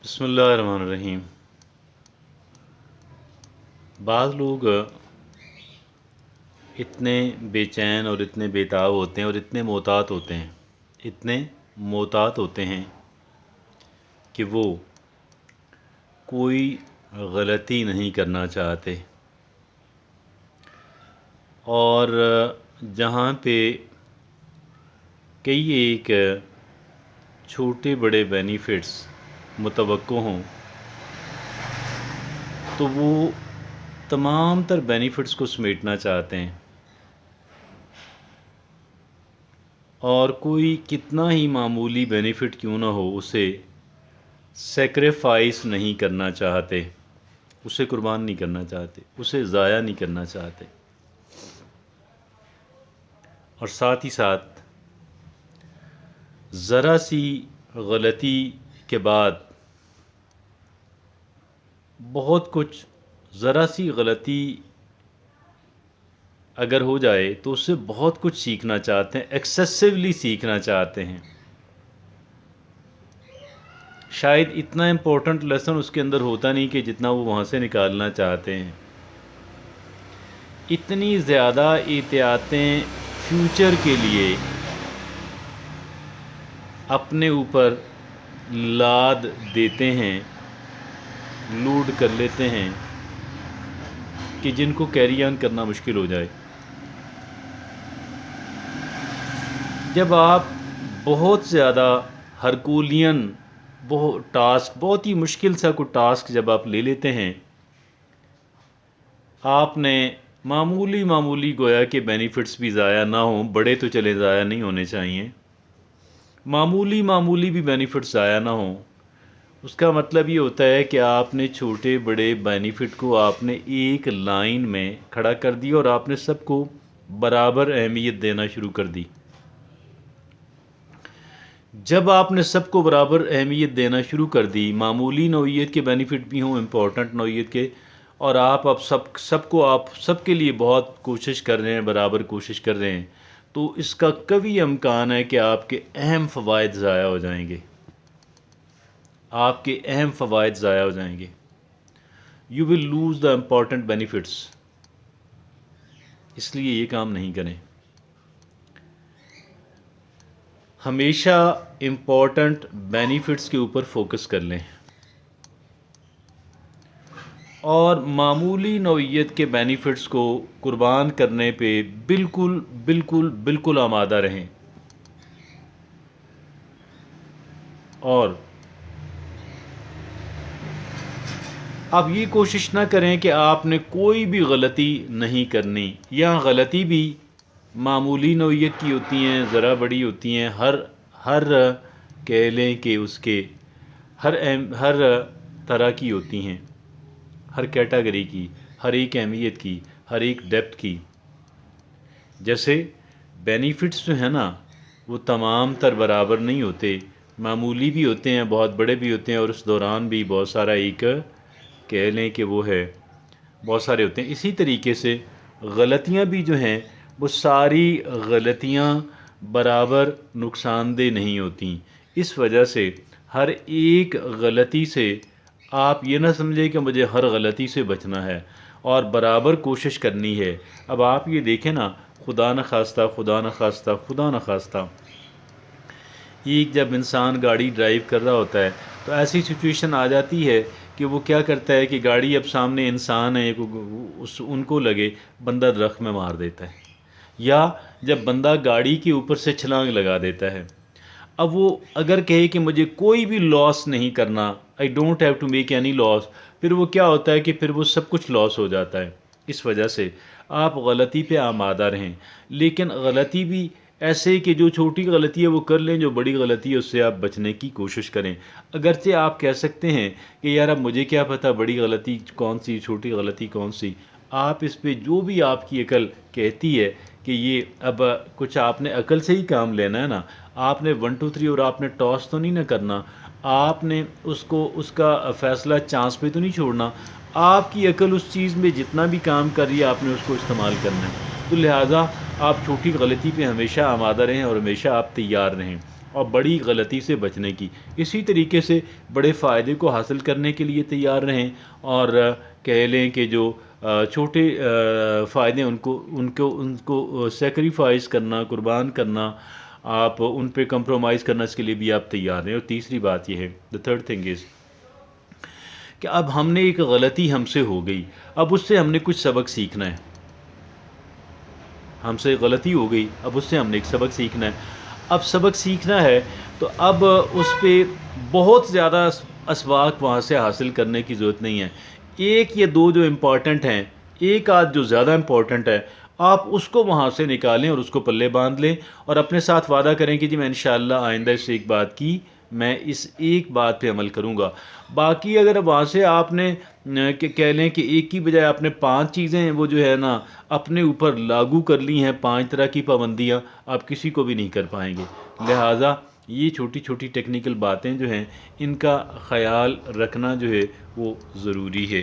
بسم اللہ الرحمن الرحیم۔ بعض لوگ اتنے بے چین اور اتنے بے تاب ہوتے ہیں اور اتنے محتاط ہوتے ہیں کہ وہ کوئی غلطی نہیں کرنا چاہتے، اور جہاں پہ کئی ایک چھوٹے بڑے بینیفٹس متوقع ہوں تو وہ تمام تر بینیفٹس کو سمیٹنا چاہتے ہیں، اور کوئی کتنا ہی معمولی بینیفٹ کیوں نہ ہو اسے سیکریفائس نہیں کرنا چاہتے، اسے قربان نہیں کرنا چاہتے، اسے ضائع نہیں کرنا چاہتے، اور ساتھ ہی ساتھ ذرا سی غلطی کے بعد بہت کچھ، ذرا سی غلطی اگر ہو جائے تو اس سے بہت کچھ سیکھنا چاہتے ہیں، ایکسیسولی سیکھنا چاہتے ہیں۔ شاید اتنا امپورٹنٹ لیسن اس کے اندر ہوتا نہیں کہ جتنا وہ وہاں سے نکالنا چاہتے ہیں۔ اتنی زیادہ احتیاطیں فیوچر کے لیے اپنے اوپر لاد دیتے ہیں، لوڈ کر لیتے ہیں کہ جن کو کیری آن کرنا مشکل ہو جائے۔ جب آپ بہت زیادہ ہرکولین بہت ہی مشکل سا کوئی ٹاسک جب آپ لے لیتے ہیں، آپ نے معمولی گویا کہ بینیفٹس بھی ضائع نہ ہوں، بڑے تو چلے ضائع نہیں ہونے چاہیے، معمولی بھی بینیفٹس ضائع نہ ہوں، اس کا مطلب یہ ہوتا ہے کہ آپ نے چھوٹے بڑے بینیفٹ کو آپ نے ایک لائن میں کھڑا کر دیا اور آپ نے سب کو برابر اہمیت دینا شروع کر دی۔ جب آپ نے سب کو برابر اہمیت دینا شروع کر دی، معمولی نوعیت کے بینیفٹ بھی ہوں، امپورٹنٹ نوعیت کے، اور آپ اب سب کے لیے بہت کوشش کر رہے ہیں، برابر کوشش کر رہے ہیں، تو اس کا قوی امکان ہے کہ آپ کے اہم فوائد ضائع ہو جائیں گے، آپ کے اہم فوائد ضائع ہو جائیں گے۔ You will lose the important benefits, اس لیے یہ کام نہیں کریں۔ ہمیشہ امپورٹنٹ بینیفٹس کے اوپر فوکس کر لیں، اور معمولی نوعیت کے بینیفٹس کو قربان کرنے پہ بالکل آمادہ رہیں، اور اب یہ کوشش نہ کریں کہ آپ نے کوئی بھی غلطی نہیں کرنی، یا غلطی بھی معمولی نوعیت کی ہوتی ہیں، ذرا بڑی ہوتی ہیں، ہر کہہ لیں کہ اس کے ہر طرح کی ہوتی ہیں، ہر کیٹیگری کی، ہر ایک اہمیت کی، ہر ایک ڈیپتھ کی۔ جیسے بینیفٹس جو ہیں نا وہ تمام تر برابر نہیں ہوتے، معمولی بھی ہوتے ہیں، بہت بڑے بھی ہوتے ہیں، اور اس دوران بھی بہت سارا ایک کہہ لیں کہ وہ ہے، بہت سارے ہوتے ہیں۔ اسی طریقے سے غلطیاں بھی جو ہیں وہ ساری غلطیاں برابر نقصان دہ نہیں ہوتیں، اس وجہ سے ہر ایک غلطی سے آپ یہ نہ سمجھیں کہ مجھے ہر غلطی سے بچنا ہے اور برابر کوشش کرنی ہے۔ اب آپ یہ دیکھیں نا، خدا نخواستہ ایک جب انسان گاڑی ڈرائیو کر رہا ہوتا ہے تو ایسی سچویشن آ جاتی ہے کہ وہ کیا کرتا ہے کہ گاڑی اب سامنے انسان ہے، ان کو لگے، بندہ درخت میں مار دیتا ہے، یا جب بندہ گاڑی کے اوپر سے چھلانگ لگا دیتا ہے۔ اب وہ اگر کہے کہ مجھے کوئی بھی لاس نہیں کرنا، I don't have to make any loss, پھر وہ کیا ہوتا ہے کہ پھر وہ سب کچھ لاس ہو جاتا ہے۔ اس وجہ سے آپ غلطی پہ آمادہ رہیں، لیکن غلطی بھی ایسے کہ جو چھوٹی غلطی ہے وہ کر لیں، جو بڑی غلطی ہے اس سے آپ بچنے کی کوشش کریں۔ اگرچہ آپ کہہ سکتے ہیں کہ یار اب مجھے کیا پتہ بڑی غلطی کون سی، چھوٹی غلطی کون سی، آپ اس پہ جو بھی آپ کی عقل کہتی ہے کہ یہ اب کچھ آپ نے عقل سے ہی کام لینا ہے نا، آپ نے 1 2 3 اور آپ نے ٹاس تو نہیں نہ کرنا، آپ نے اس کا فیصلہ چانس پہ تو نہیں چھوڑنا، آپ کی عقل اس چیز میں جتنا بھی کام کر رہی ہے آپ نے اس کو استعمال کرنا ہے۔ تو لہٰذا آپ چھوٹی غلطی پہ ہمیشہ آمادہ رہیں اور ہمیشہ آپ تیار رہیں، اور بڑی غلطی سے بچنے کی. اسی طریقے سے بڑے فائدے کو حاصل کرنے کے لیے تیار رہیں، اور کہہ لیں کہ جو چھوٹے فائدے ان کو سیکریفائز کرنا، قربان کرنا، آپ ان پہ کمپرومائز کرنا، اس کے لیے بھی آپ تیار ہیں. اور تیسری بات یہ ہے، دا تھرڈ تھنگ از کہ اب ہم نے ایک غلطی ہم سے ہو گئی، اب اس سے ہم نے کچھ سبق سیکھنا ہے. ہم سے غلطی ہو گئی، اب اس سے ہم نے ایک سبق سیکھنا ہے. اب سبق سیکھنا ہے تو اب اس پہ بہت زیادہ اسباق وہاں سے حاصل کرنے کی ضرورت نہیں ہے. ایک یا دو جو امپورٹنٹ ہیں، ایک آدھ جو زیادہ امپورٹنٹ ہے، آپ اس کو وہاں سے نکالیں اور اس کو پلے باندھ لیں، اور اپنے ساتھ وعدہ کریں کہ جی میں انشاءاللہ آئندہ اس سے ایک بات کی، میں اس ایک بات پہ عمل کروں گا. باقی اگر وہاں سے آپ نے کہہ لیں کہ ایک کی بجائے آپ نے 5 چیزیں وہ جو ہے نا اپنے اوپر لاگو کر لی ہیں، 5 طرح کی پابندیاں، آپ کسی کو بھی نہیں کر پائیں گے. لہٰذا یہ چھوٹی چھوٹی ٹیکنیکل باتیں جو ہیں ان کا خیال رکھنا جو ہے وہ ضروری ہے.